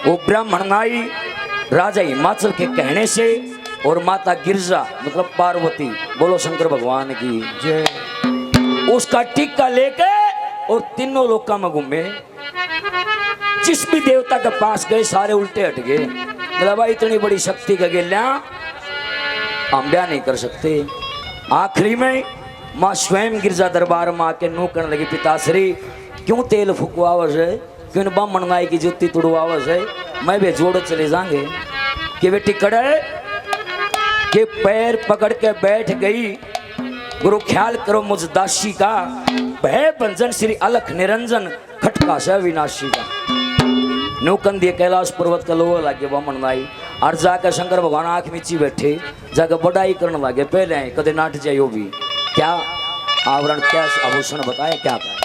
वो ब्राह्मण नाई राजा हिमाचल के कहने से और माता गिरजा मतलब पार्वती, बोलो शंकर भगवान की जय, उसका टिक्का लेके और तीनों लोका में घूमे। जिस भी देवता के पास गए सारे उल्टे हट गए। मतलब भाई इतनी बड़ी शक्ति का गेल्या हम बयान नहीं कर सकते। आखिरी में माँ स्वयं गिरजा दरबार में आके नू करने लगी, पिताश्री क्यों तेल फुकवावस है, क्यों ब्राह्मण नाई की जुत्ती तुड़वावस है, मैं भी जोड़ चले जाएंगे। कि बेटी कड़े के पैर पकड़ के बैठ गई। गुरु ख्याल करो मुझ दासी का, भय भंजन श्री अलख निरंजन खटका से विनाशी का। नौकन दिए कैलाश पर्वत का लोहा लागे ब्राह्मण नाई और जाकर शंकर भगवान आंख मीची बैठे, जाकर बड़ाई करने लगे। पहले कदे नाट जाइयो भी क्या आवरण क्या आभूषण बताए क्या बताए।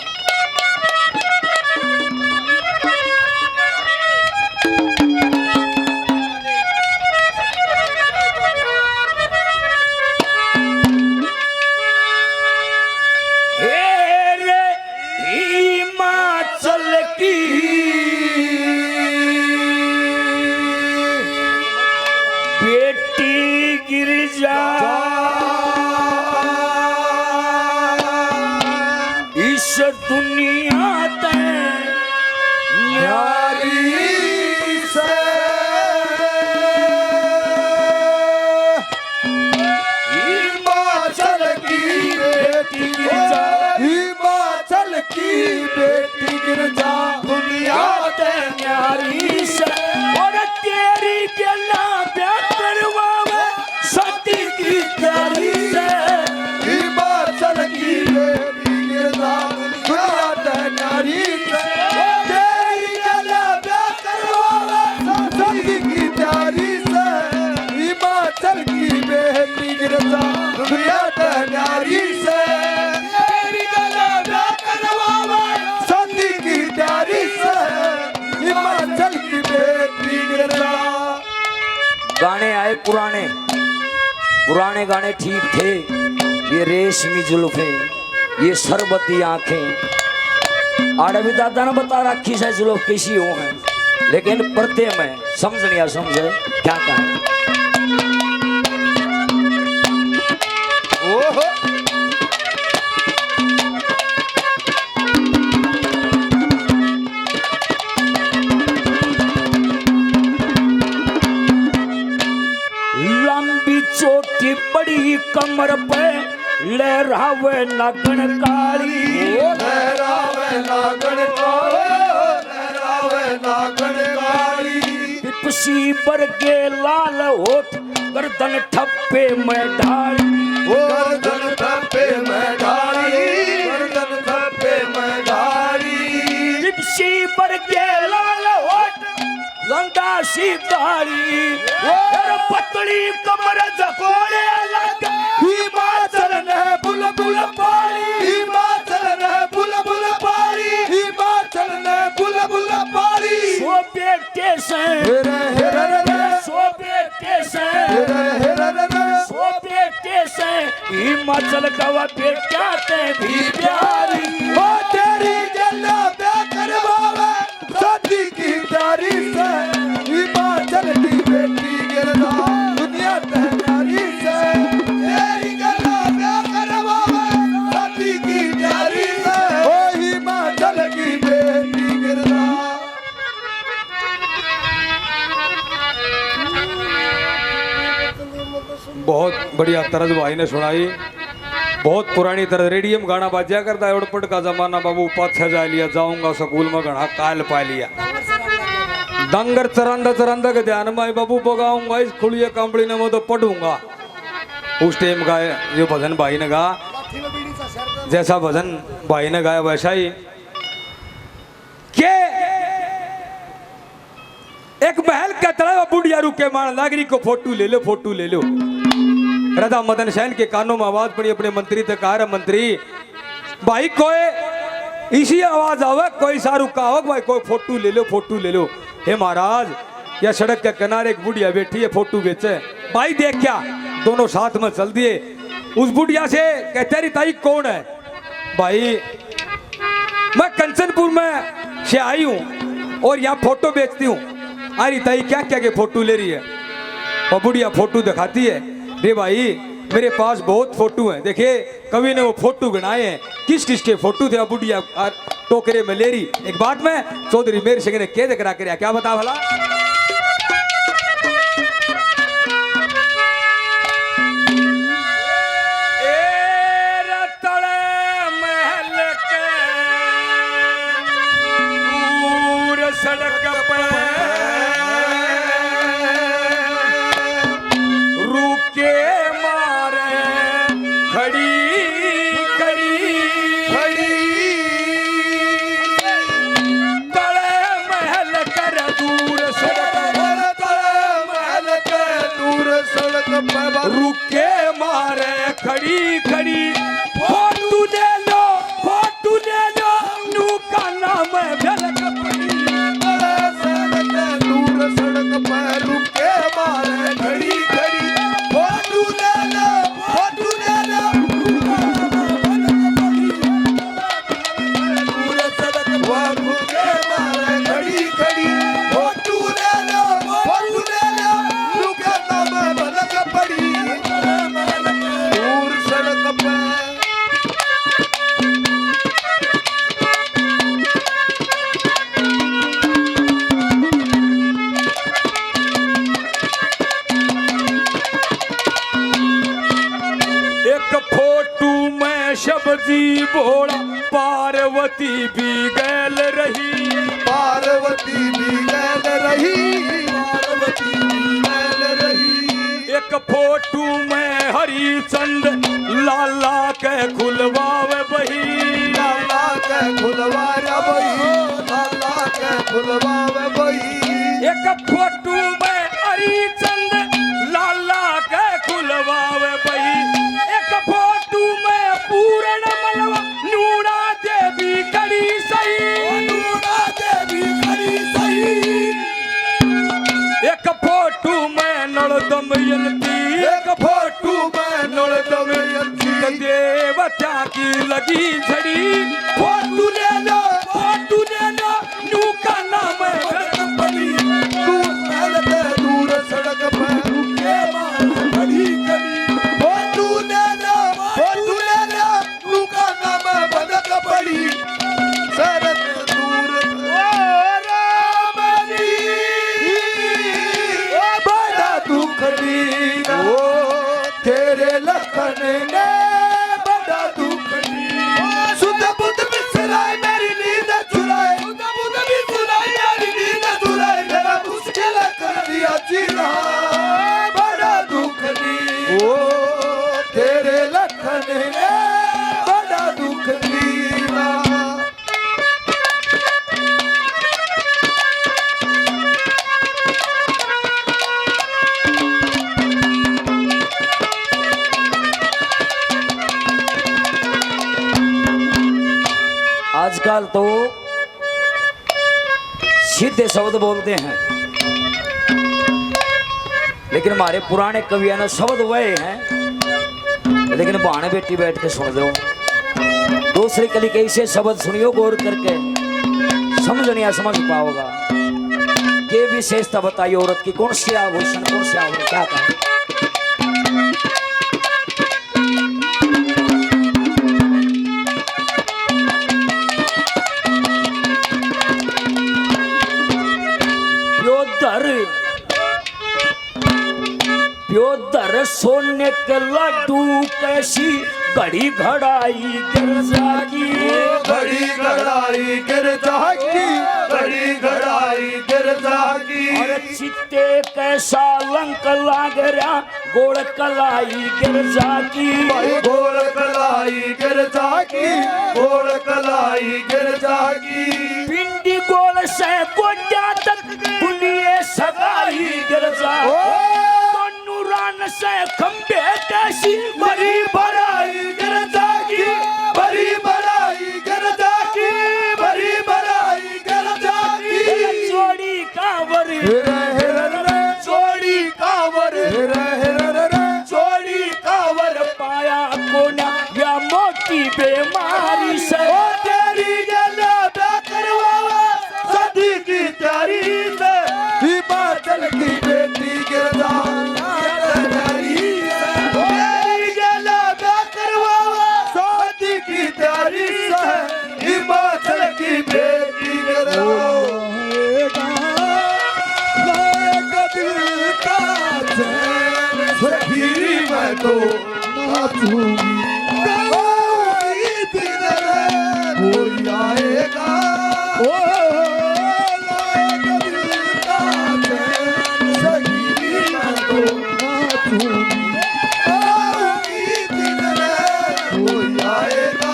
दुनिया ते न्यारी से हिमाचल की बेटी गिरजा, हिमाचल की बेटी गिरजा, दुनिया ते न्यारी से और तेरी गला प्यार करवावे सती की तैयारी से। हिमाचल की बेटी गिरजा गाने आए पुराने, पुराने गाने ठीक थे। ये रेशमी जुल्फें, ये शरबती आंखें, आड़े भी दादा ने बता रखी से जुल्फ किसी हो है, लेकिन परते में समझ नहीं समझे क्या कहा। चोटी बड़ी कमर पे लहरावे नागन काली, लहरावे नागन काली, लहरावे नागन काली। पिपसी बरगे लाल होठ गर्दन ठप्पे में ढाली, गर्दन ठप्पे में ढाली, गर्दन ठप्पे में ढाली। पिपसी बरगे लाल होठ लंदा सी दाढ़ी, पतली कमर जकोड़े लग हिमाचल ने बुलबुल पाली, हिमाचल ने बुलबुल पाली, हिमाचल ने बुलबुल पाली। सो बेटे से सो बेटे से सो बेटे से हिमाचल का बेटा ते भी प्यारी। ओ तेरी गला पे करवावे सती की तैयारी से, हिमाचल की बेटी गिरजा दुनिया ते न्यारी से। तेरी गला पे करवावे सती की तैयारी से, ओ हिमाचल की बेटी गिरजा। बहुत बढ़िया तरज भाई ने सुनाई, बहुत पुरानी तरह रेडियम गाना बाजा करता है। उड़पट का जमाना बाबू पाछा जा लिया, जाऊंगा स्कूल में घना काल पा लिया। दंगर चरंदा चरंदा के ध्यान में बाबू बगाऊंगा, इस खुलिया कंपनी ने मैं तो पढ़ूंगा। उस टाइम गाए ये भजन भाई ने गा, जैसा भजन भाई ने गाया वैसा ही। के एक महल का तला बुढ़िया रुके मान नागरिक को फोटो ले लो, फोटो ले लो। राधा मदन सेन के कानों में आवाज पड़ी अपने मंत्री तक, कहा रहा मंत्री भाई कोई इसी आवाज आवे, कोई शाहरुख का हो भाई, कोई फोटो ले लो, फोटो ले लो। हे महाराज या सड़क के किनारे एक बुढ़िया बैठी है, फोटो बेचे। भाई देख क्या, दोनों साथ में चल दिए। उस बुढ़िया से कहते रही ताई कौन है? भाई मैं कंचनपुर में से आई हूँ और यहाँ फोटो बेचती हूँ। अरे ताई क्या क्या के फोटो ले रही है? और बुढ़िया फोटो दिखाती है, रे भाई मेरे पास बहुत फोटो हैं, देखिए कवि ने वो फोटो बनाए हैं, किस किस के फोटो थे? बुढ़िया टोकरे में ले रही। एक बात में चौधरी मेरे सिंह ने कैद करा कर क्या बता भला? सड़क पर रुके मारे खड़ी खड़ी खड़ी तले महल कर दूर सड़क तले महल कर दूर सड़क पर रुके मारे खड़ी खड़ी फोटू ले लो नू का नाम है झलक पड़ी सड़क पर रुके मारे खड़ी खड़ी फोटू ले लो सड़क पर रुके मारे खड़ी खड़ी फोटू ले लो रुके नाम भलक पड़ी दूर सड़क पर। शबजी बोला पार्वती भी गैल रही, पार्वती भी गैल रही, पार्वती भी गैल रही। एक फोटू में हरिचंद लाला के खुलवावे बही, लाला के खुलवावे बही, लाला के खुलवावे बही। एक फोटू में हरिचंद लाला के खुलवावे बही। एक फोटू में पूर्ण मलवा नूरा देवी खड़ी सही, नूरा देवी खड़ी सही। एक फोटू में नल दमयंती, एक फोटू में नल दमयंती देवता की लगी झड़ी। फोटू ले लो नू का नाम है झलक पड़ी दूर सड़क पर रुके मारे खड़ी खड़ी फोटू ले लो नू का नाम है झलक पड़ी सड़क दूर। बड़ा दुख दीना तेरे लखन ने बड़ा दुख दीना। सुध बुध बिसराए मेरी नींद चुराए, सुध बुध बिसराए मेरी नींद चुराए, मेरा मुश्किल कर दिया जीना। बड़ा दुख दी ओ तेरे लखन ने बड़ा दुख दीना। आजकल तो सीधे शब्द बोलते हैं, लेकिन हमारे पुराने कवियों ने शब्द वही हैं, लेकिन बहाने बेटी बैठ के सुन लो। दूसरी कली के ऐसे शब्द सुनियो गौर करके, समझ नहीं समझ पाओगा। ये विशेषता बताइए औरत की, कौन सी आभूषण, कौन सी औरत, क्या कहा? प्योदर सोने के लड्डू कैसी घड़ी घड़ाई गिरजा की, घड़ी घड़ाई गिरजा की, घड़ी घड़ाई गिरजा की। और चित्ते कैसा लंक लाग रहा गोड़ कलाई गिरजा की, गोड़ कलाई गिरजा की, गोड़ कलाई गिरजा की। पिंडी गोल से गोड्या तक बुनिए सगाई गिरजा, नूरान से खंबे कैसी बड़ी बड़ाई गिरजा की, बड़ी बड़ाई गिरजा की, बड़ी बड़ाई गिरजा की। जोड़ी कांवर जोड़ी कांवर, जोड़ी कांवर पाया कोना या मोटी बीमारी से। ओ तेरी गला करवावा सदी की तैयारी से मैं तो नाचूंगी गाऊंगी दिन रे कोई आएगा ओ लाएगा दिल का चैन सही मैं तो नाचूंगी गाऊंगी दिन रे कोई आएगा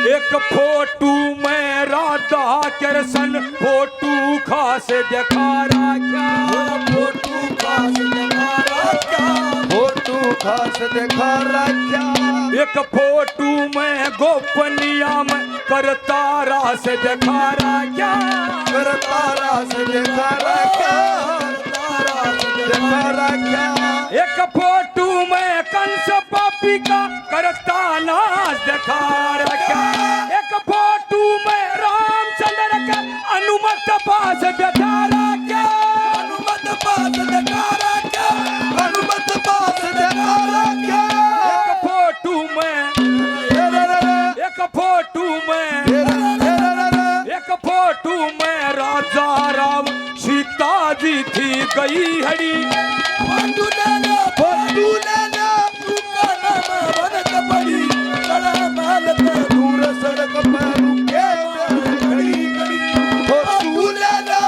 एक फोटू में राधा कृष्ण फोटू खास देखा राख्या फोटू खास देखा रख्या फोटू खास देखा रख्या एक फोटू में गोपनिया में करता रास देखा राख्या करता रास देखा रख्या करता रास देखा रख्या एक फोटू में कंस पापी का करता नाच देखा रख्या एक फोटू में रामचंद्र का अनुमत पास बैठा रख्या हनुमत पास देखा रख्या हनुमत पास देखा रख्या एक फोटू में राजा राम सीता जी थी गई हड़ी फोटू लेना तुमका नाम बनत पड़ी बड़ा माल पे दूर सड़क पे रुके घड़ी घड़ी फोटू लेना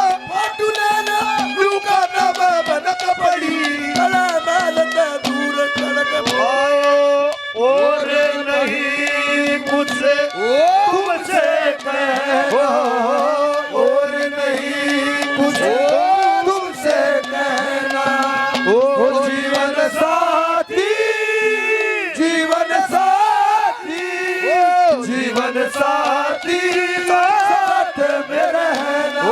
तुमका नाम बनत पड़ी बड़ा माल पे दूर सड़क पे और नहीं मुझसे तुमसे कहना और नहीं मुझे तुमसे कहना ओ जीवन साथी जीवन साथी जीवन साथी साथ में रहना ओ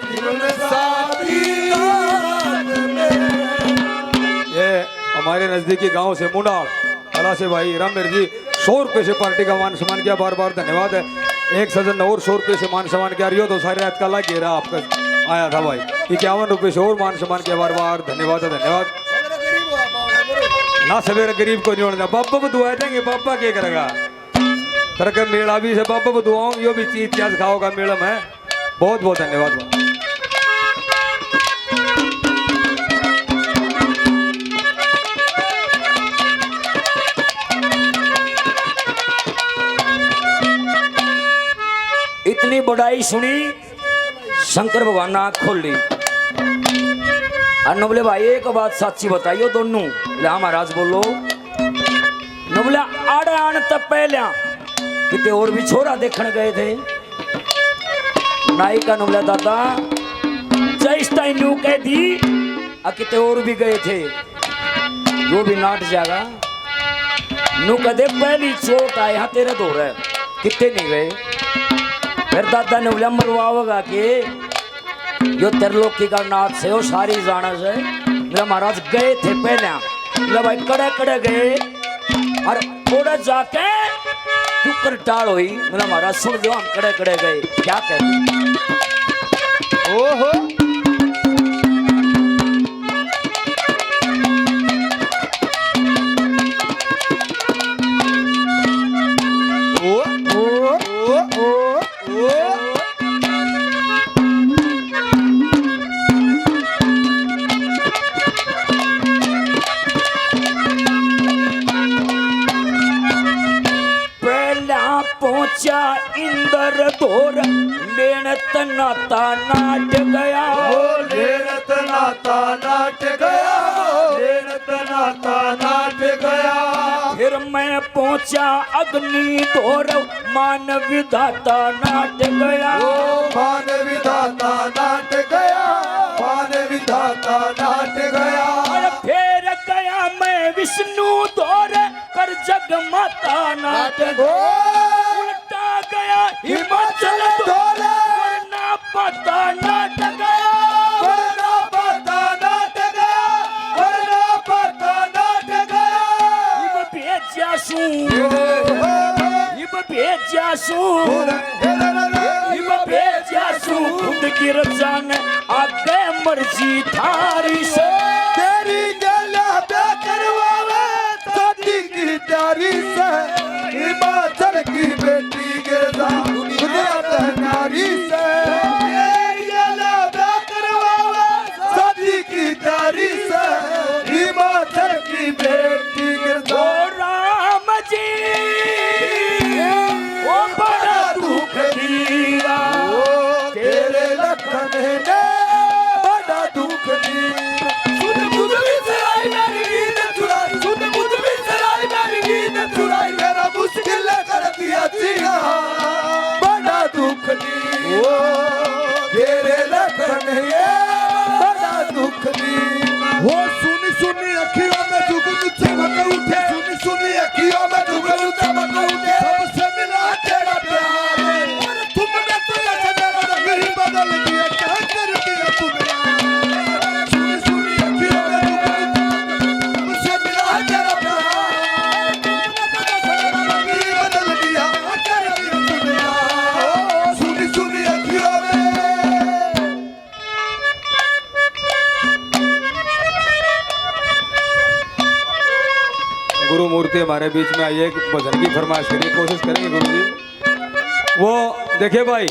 जीवन साथी साथ में रहना। ये हमारे नजदीकी गांव से मुंडाल अला से भाई रामवीर जी 100 रुपये से पार्टी का मान सम्मान किया, बार बार धन्यवाद है। एक सज्जन ने और 100 रुपये से मान सम्मान किया, रियो तो सारी रात का ला घेरा आपका आया था भाई। 51 रुपये से और मान सम्मान किया, बार बार धन्यवाद है धन्यवाद। ना सवेरे गरीब को नहीं होना बाबा को दुआ देंगे, बाबा क्या करेगा तरह मेला भी से बाबा को दुआओं यो भी चीज क्या खाओगा मेला में। बहुत बहुत धन्यवाद। इतनी बड़ाई सुनी शंकर भगवान ने आँख खोल ली। अन्नो बोले भाई एक बात सच्ची बताइयो दोनों। बोले हाँ महाराज बोलो। नो बोले आड़े आने तब पहले कितने और भी छोरा देखने गए थे। नायिका नो बोले दादा जैस टाइम न्यू कह दी आ कितने और भी गए थे जो भी नाट जागा नु कदे पहली चोट आए हाँ तेरे दो रहे कितने नहीं गए। फिर दादा ने बोला मरवाओगा कि जो त्रिलोकी का नाथ से वो सारी जाना से। मेरा महाराज गए थे पहले। बोला भाई कड़े कड़े गए और थोड़ा जाके चुकर टाल हुई। मेरा महाराज सुन दो हम कड़े कड़े गए क्या कहते। ओहो पहुंचा इंद्र दौर लेन तनाता नाट गया। लेन तनाता नाट गया लेन तनाता नाट गया। फिर मैं पहुंचा अग्नि दौर मान विधाता नाट गया। मान विधाता नाट गया मान विधाता नाट गया। और फिर गया मैं विष्णु दौर पर जग माता नाट उल्टा गया हिमाचल दौर वरना पता नाट गया। वरना पता नाट गया वरना पता नाट गया। इब भेजासू इब भेजासू खुद गिर जान आगे मर्जी थारी से। गुरु मूर्ति हमारे बीच में आई है, भजन की फरमाइश करिए, कोशिश करेंगे गुरु जी। वो देखिए भाई,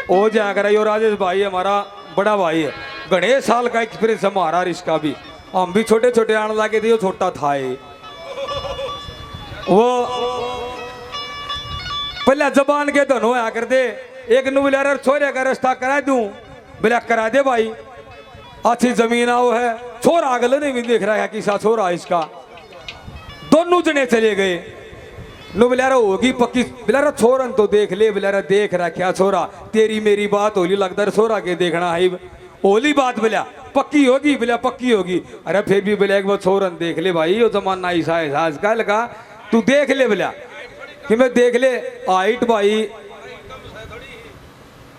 वो जाकर यो राजेश भाई हमारा बड़ा भाई है, गणेश साल का एक्सपीरियंस हमारा इसका भी, हम भी छोटे छोटे आने लगे थे, वो छोटा था ये। वो पहले जबान के धनो आ कर दे, एक नुबलर छोरे का रास्ता करा दूं, बोला करा दे भाई, अच्छी जमीन आओ है, छोरा अगले नहीं भी देख रहा है किसा छोरा इसका। दोनों जने चले गए, नो बिलारा होगी पक्की, बिलारा छोरन तो देख ले, बिलारा देख रहा क्या छोरा, तेरी मेरी बात होली लगता है छोरा के देखना है, होली बात बिला पक्की होगी, बिला पक्की होगी। अरे फिर भी बिला एक बार छोरन देख ले भाई, यो जमाना ऐसा है का लगा, तू देख ले बिला कि मैं देख ले। हाइट भाई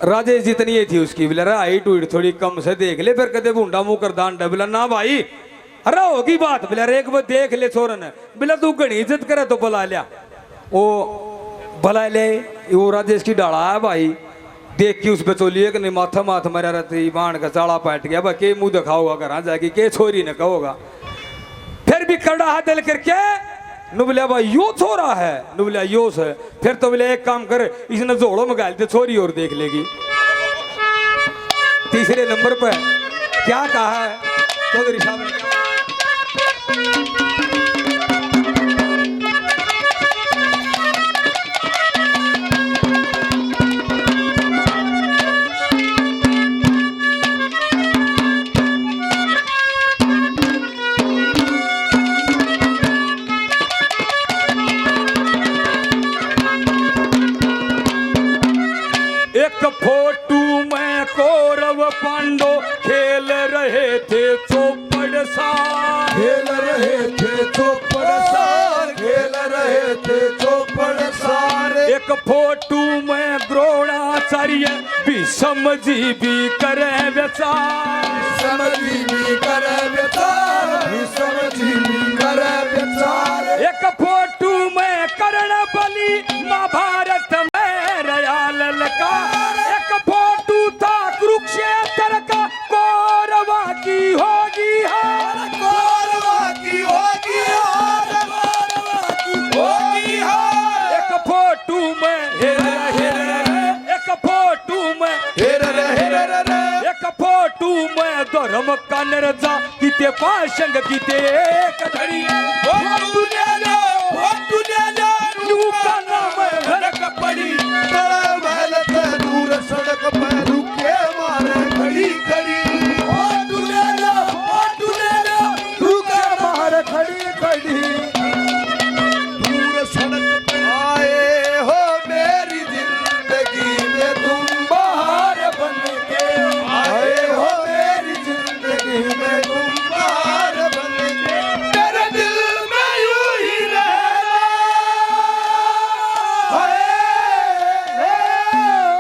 राजेश जितनी ही थी उसकी, बिला हाइट उइट थोड़ी कम से देख ले, फिर कदे भूडा मुंह कर दान बिला ना भाई, अरे होगी बात बिला, एक बार देख ले छोरन, बिला तू घनी इज्जत करे तो बुला लिया, वो भला ले, वो राजेश की डाला है भाई, देख के उस बचोलिए कि नहीं माथा माथ मरा रहती, बाण का चाड़ा पैट गया भाई, के मुंह दिखाओगा घर जाएगी, के छोरी ने कहोगा, फिर भी कड़ा हाथ दिल करके नुबलिया भाई यो छोरा है, नुबलिया यो से, फिर तो बोले एक काम कर, इसने जोड़ो में गाल दे, छोरी और देख लेगी। तीसरे नंबर पर क्या कहा है चौधरी साहब ने, फोटू में कौरव पांडव खेल रहे थे चौपड़ सार, खेल रहे थे चौपड़ सार, खेल रहे थे चौपड़ सार। एक फोटू में द्रोणाचार्य भीष्म जी भी करे विचार, भीष्म जी भी करे विचार, भीष्म जी भी करे विचार। एक फोटू में कर्ण बलि महाभारत में रया ललकार, एक फोटू था कुरुक्षेत्र का कौरवा की होगी हार, कौरवा की होगी हार, कौरवा की होगी हार। एक फोटू में एक फोटू में एक फोटू में धर्म का निर्जा किते पाशंग किते एक धड़ी, फोटू ले लो, फोटू ले लो, तू का नाम भड़क पड़ी, बड़ा महल से दूर सड़क पर रुके मारे खड़ी खड़ी। फोटू ले लो, फोटू ले लो, रुके मारे खड़ी खड़ी। दूर सड़क पर आए हो मेरी जिंदगी में तुम बाहर बन के, आए हो मेरी जिंदगी में तुम बाहर बन के, तेरे दिल में यूं ही रहना,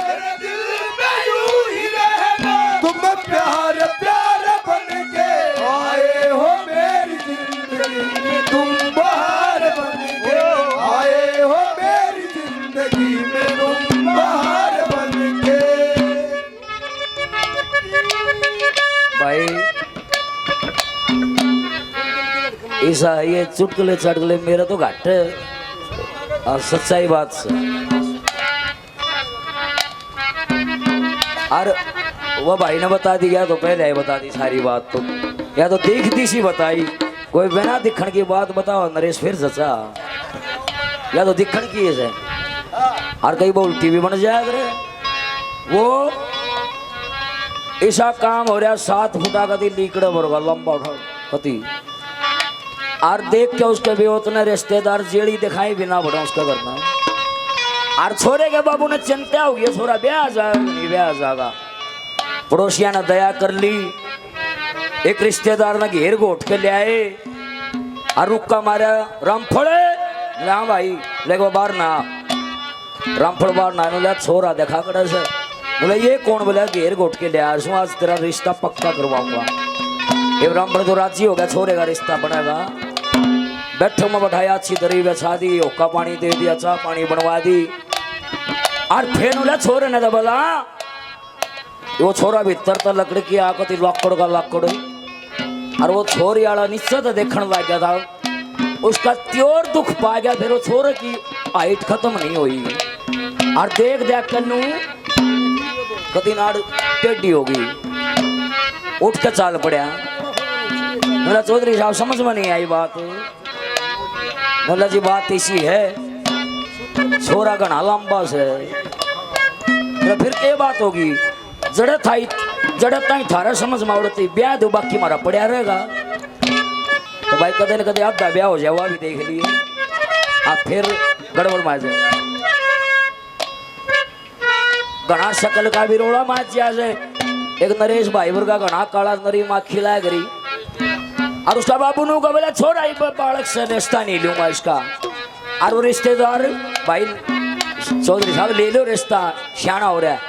तेरे दिल में यूं ही रहना। तुम प्यार प्यार बन के आए हो मेरी जिंदगी में, तुम बाहर बन के आए हो मेरी जिंदगी में, तुम बाहर बन के। भाई ऐसा ये चुटकुले चटकुले मेरा तो घट है, और सच्चाई बात से। और वो भाई ने बता दी, या तो पहले ही बता दी सारी बात, तो या तो देख दी सी बताई, कोई बिना दिखण की बात बताओ नरेश फिर सचा, या तो दिखण की है और कई वो उल्टी भी बन जाया करे। वो ऐसा काम हो रहा 7 फुटा का दी लीकड़े बरगा लंबा उठा कती, और देख के उसके भी उतने रिश्तेदार जेड़ी दिखाई बिना बड़ा उसका करना, और छोरे के बाबू ने चिंता हो गई छोरा ब्याह जाएगा नहीं ब्याह जाएगा। पड़ोसिया ने दया कर ली, एक रिश्तेदार ने घेर घोट के ले आए और रुक्का मारा, रामफड़े ला भाई लेको बाहर ना, रामफड़ बाहर ना लिया, छोरा देखा कड़ा से, बोले ये कौन, बोला घेर घोट के ले आया, आज तेरा रिश्ता पक्का करवाऊंगा। ये ब्राह्मण तो राजी हो गया, छोरे का रिश्ता बनेगा, बैठो में बैठाया, अच्छी दरी बिछा दी, हुक्का पानी दे दिया, चाह पानी बनवा दी, और फिर बोला छोरे ने तो बोला, वो छोरा भीतर तो लकड़ी की आकती लकड़ का लकड़, और वो छोरी वाला नीचे तो देखने लग गया था, उसका त्योर दुख पा गया। फिर वो छोरे की हाइट खत्म नहीं हुई और देख देख कन्नू कदी नाड़ टेढ़ी होगी, उठ के चाल पड़ा। बोला चौधरी साहब समझ में नहीं आई बात। बोला जी बात इसी है, छोरा घना लंबा से। फिर क्या बात होगी, जड़े ताई थारा समझ में आवड़ती ब्याह दो, बाकी मारा पड़ा रहेगा। तो भाई कदे न कदे आधा ब्याह हो जाए, वह भी देख लिए। आप फिर गड़बड़ मार जाए, घना शकल का भी रोड़ा माच जाए। एक नरेश भाई वर्गा घना काला नरी माँ खिलाया करी और उसका बाबू नु का बोला छोड़ा ही बालक से रिश्ता नहीं लूंगा इसका। और वो रिश्तेदार भाई चौधरी साहब ले लो रिश्ता, सियाना हो रहा है।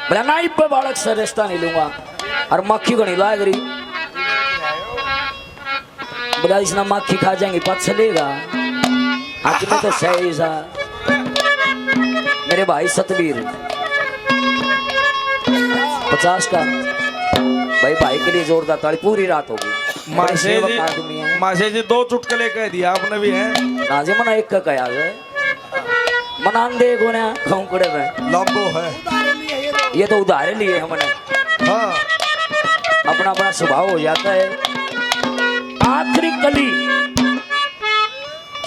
बोला ना ही बालक से रिश्ता नहीं लूंगा। और मक्खी घनी लाया करी, बोला इसना मक्खी खा जाएंगे पत चलेगा। आखिर में तो सही सा मेरे भाई सतवीर 50 का भाई, भाई के लिए जोरदार ताली। पूरी रात होगी। माशे जी 2 चुटकुले कह दिया आपने भी है नाजे मना एक का कहा है मनान देखो ना खौकड़े में लंबो है ये तो उधारे लिए हमने। हाँ अपना अपना स्वभाव हो जाता है। आखिरी कली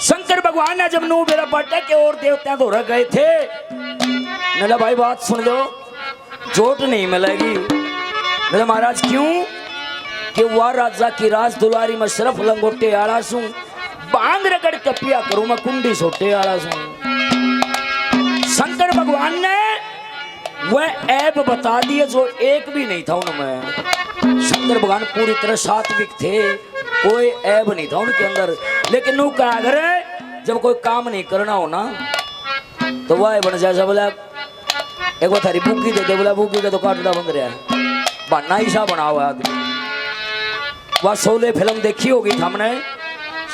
शंकर भगवान ने जब नू बेरा पट्टा के और देवता धोरा गए थे, मेरा भाई बात सुन लो, चोट नहीं मिलेगी। मेरे महाराज क्यों कि वह राजा की राज दुलारी में सिर्फ लंगोटे आड़ा सू, बांग रगड़ के पिया करूं मैं कुंडी सोटे आड़ा सू। शंकर भगवान ने वह ऐब बता दिए जो एक भी नहीं था उनमें। शंकर भगवान पूरी तरह सात्विक थे, कोई ऐब नहीं था उनके अंदर। लेकिन नू क्या करे, जब कोई काम नहीं करना हो ना तो वह बन जाए। बोला एक बार थारी बुकी दे दे, बोला बुकी का तो काटना बंद रहा है, बना ही सा बना हुआ आदमी। वह शोले फिल्म देखी होगी हमने।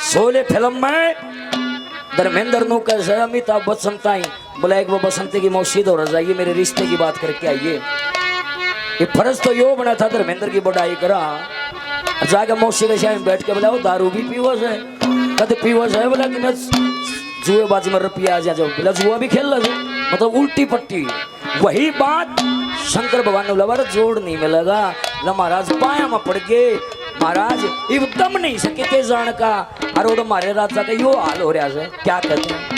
शोले फिल्म में धर्मेंद्र नु कैसे अमिताभ बच्चन ताई बोला एक वो बसंती की मौसी हो जाइए, मेरे रिश्ते की बात करके आइए। ये फर्ज तो यो बना था धर्मेंद्र की बड़ाई करा, जाके मौसी के सामने बैठ के बोला वो दारू भी पीवस है, कद पीवस है। बोला कि मैं जुएबाजी में रुपया आ जाए, बोला जुआ भी खेल रहा, मतलब उल्टी पट्टी। वही बात शंकर भगवान ने बोला जोड़ नहीं मिलेगा। महाराज पाया में पड़ गए, महाराज ये दम नहीं सके थे जान का। और हमारे राजा का यो हाल हो रहा है, क्या कहते हैं।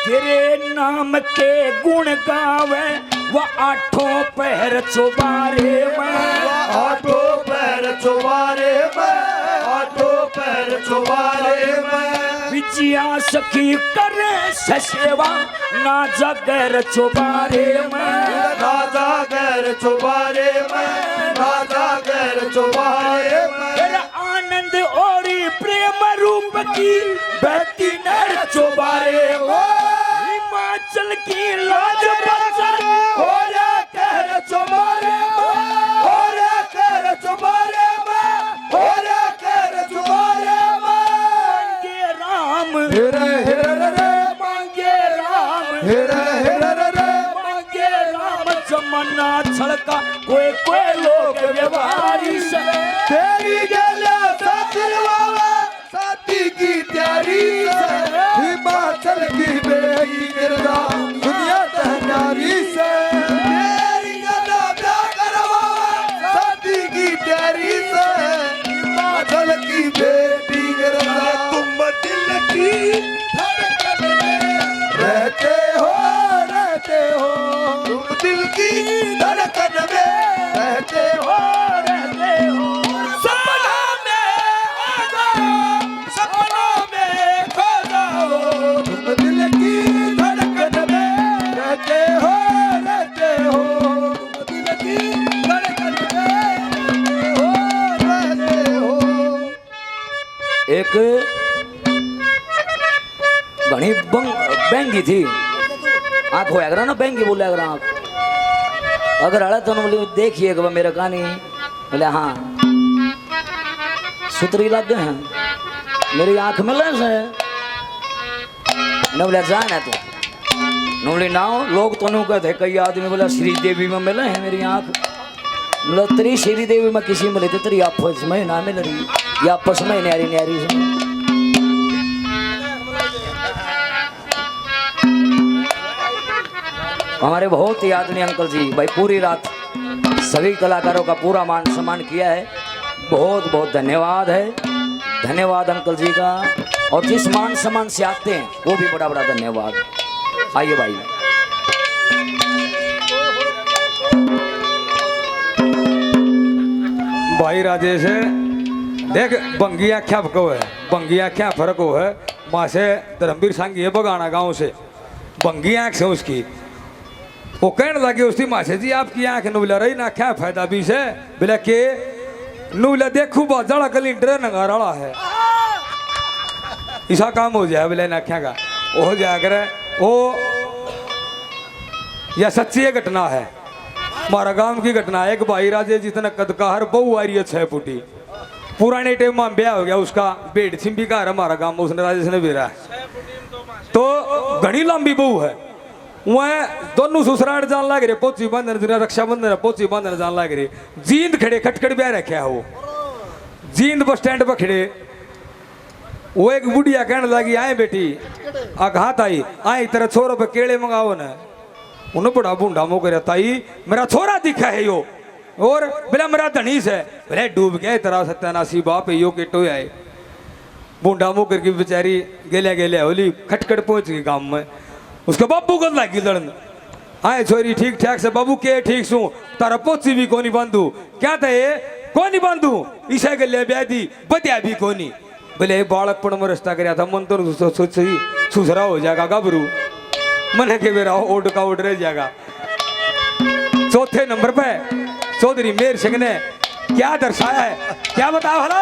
तेरे नाम के गुण गावे वह आठों पहर चौबारे में, आठों पैर चुबारे में, आठों पैर चुबारे में। विजया सखी करे सेवा ना जगर चौबारे में, ना जागर चुबारे में, ना जागर चुबारे में। तेरा आनंद और प्रेम रूप की बहती नर चौबारे में। हिमाचल की लाज बचन हो रे कहर चुबारे में, हो रे कहर चुबारे में, हो रे कहर चुबारे में। मांगे राम हेरे हेरे रे, मांगे राम हेरे हेरे रे, मांगे राम जमाना छड़का कोई कोई लोग व्यवहारी से। तेरी गला सतरवावा साथी की तैयारी से, हिमाचल की बेई गिरदा दुनिया तहनारी से। तेरी गला ब्याह करवावा साथी की तैयारी से, हिमाचल की बेटी गिरदा। तुम दिल की धड़कन में रहते हो, रहते हो, तुम दिल की धड़कन में रहते हो, रहते हो। सपना में आ जाओ, सपना में खो जाओ, तुम दिल की धड़कन में रहते हो, रहते हो, तुम दिल की धड़कन में रहते हो, रहते हो। एक घनी बैंगी थी, आंख होया करा ना बैंगी बोला करा आंख। अगर अड़ा तो बोले देखिए मेरा कहानी, बोले हाँ सुतरी लग गए हैं। मेरी आंख में लस है न बोला जान है तो नूली नाव लोग तो नू कहते कई आदमी बोला श्रीदेवी में मिले है मेरी आंख मतलब तेरी श्रीदेवी में किसी में लेते तेरी आपस में ना मिल रही या आपस में न्यारी न्यारी से हमारे बहुत ही आदरणीय अंकल जी भाई पूरी रात सभी कलाकारों का पूरा मान सम्मान किया है। बहुत बहुत धन्यवाद है, धन्यवाद अंकल जी का। और जिस मान सम्मान से आते हैं वो भी बड़ा बड़ा धन्यवाद। आइए भाई भाई राजेश देख बंगिया क्या फको है, बंगिया क्या फर्क हो है माँ से धर्मवीर सांगी है बगाना गांव से बंगी आँख से उसकी वो कहने लगे उसकी माँ से जी आपकी आँख नुबला रही ना क्या फायदा भी से बोला के नुबला देखू बहुत जड़ा कलिंटर नंगारा है ऐसा काम हो जाए बोले ना क्या का हो जाया करे वो यह सच्ची ये घटना है हमारा गांव की घटना है। एक भाई राजे जितना कद का हर बहु आ रही है 6 फुटी पुराने टाइम में ब्याह हो गया उसका बेड छिम्बी का है हमारा गांव में उसने राजेश ने बेरा तो घनी लंबी बहू है वह दोनों ससुराल जान लग रहे पोची बंधन रक्षाबंधन पोची बंधन जान लग रहे जींद खड़े खटखट ब्याह रखे वो जींद बस स्टैंड पर खड़े वो एक बुढ़िया कहने लगी आए बेटी आघात आई आए तेरा छोरो पे केले मंगाओ ना उन्हें बड़ा बूढ़ा मुँह कर ताई मेरा छोरा दिखा है यो और बोला मेरा धनीस है बोले डूब गया तेरा सत्यानाशी बाप यो केटो आए बूढ़ा मुँह करके बेचारी गेले गेले होली खटखट पहुंच गई गांव में उसके बाबू को लगी लड़न आए छोरी ठीक ठाक से बाबू के ठीक सू तारा पोची भी कोनी बांधू क्या था ये कोनी बांधू ईसा के लिए ब्यादी बतिया भी कोनी बोले बालकपण में रस्ता कराया था मन तो सोची सुसरा हो जाएगा गबरू मन के मेरा ओड का ओड रह जाएगा। चौथे नंबर पे चौधरी मेर सिंह ने क्या दर्शाया है क्या बताओ भला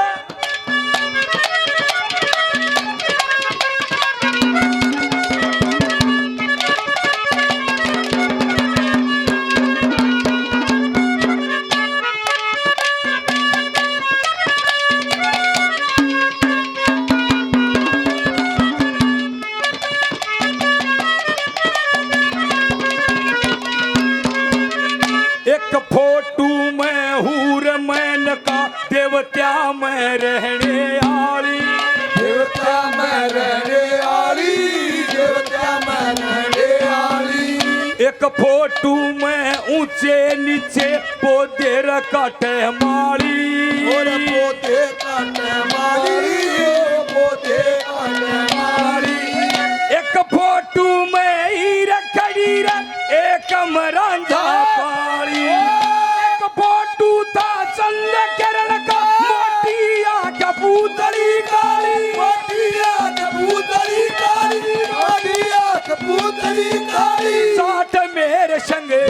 एक फोटू में हूर मैन का देवत्या में रहने आली देवता में रहने आली देवता में रहने आली एक फोटू में ऊंचे नीचे पौधे रकाटे माली और पोते काटे माली पोते काटे माली एक फोटू में ही रखड़ी एक मरांझा पाली एक फोटू था चंद किरण का मोटिया कबूतरी काली मोटिया कबूतरी काली मोटिया कबूतरी काली साठ मेरे संगे